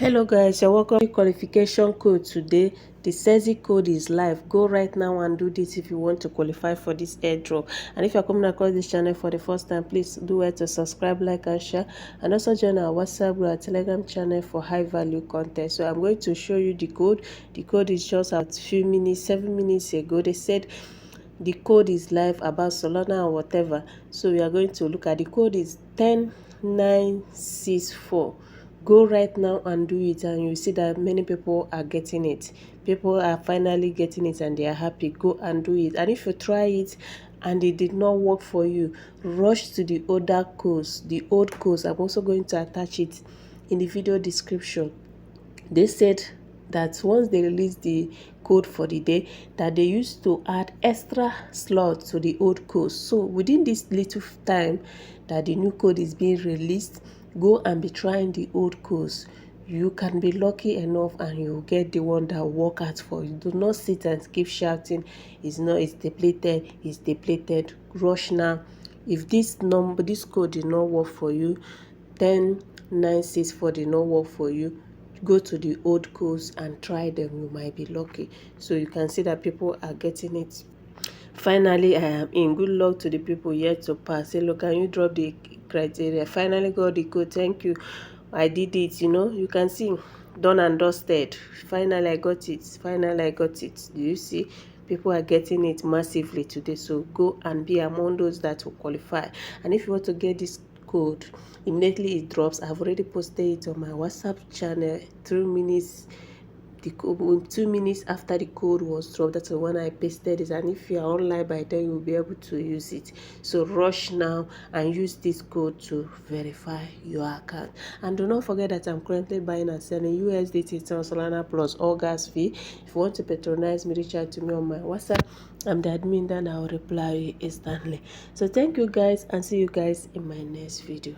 Hello guys, you're welcome to qualification code today. The CEXY code is live. Go right now and do this if you want to qualify for this airdrop. And if you're coming across this channel for the first time, please do well to subscribe, like and share, and also join our WhatsApp group, our Telegram channel for high value content. So I'm going to show you the code. The code is just a few minutes, 7 minutes ago. They said the code is live about Solana or whatever. So we are going to look at the code is 10964. Go right now and do it, and you see that many people are getting it. People are finally getting it and they are happy. Go and do it. And if you try it and it did not work for you, rush to the older course, the old course. I'm also going to attach it in the video description. They said that once they release the code for the day, that they used to add extra slots to the old course. So within this little time that the new code is being released, go and be trying the old course. You can be lucky enough and you get the one that will work out for you. Do not sit and keep shouting, it's depleted. Rush now. If this code did not work for you, 10964 did not work for you, go to the old course and try them. You might be lucky. So you can see that people are getting it. Finally, I am in. Good luck to the people yet to pass. Say, look, can you drop the criteria? Finally got the code. Thank you. I did it. You can see, done and dusted. Finally I got it. Finally I got it. Do you see? People are getting it massively today. So go and be among those that will qualify. And if you want to get this code immediately it drops, I've already posted it on my WhatsApp channel. 2 minutes after the code was dropped, that's when I pasted it. And if you are online by then, you'll be able to use it. So rush now and use this code to verify your account. And do not forget that I'm currently buying and selling USDT, Solana plus all gas fee. If you want to patronize me, reach out to me on my WhatsApp. I'm the admin, then I'll reply you instantly. So thank you guys, and see you guys in my next video.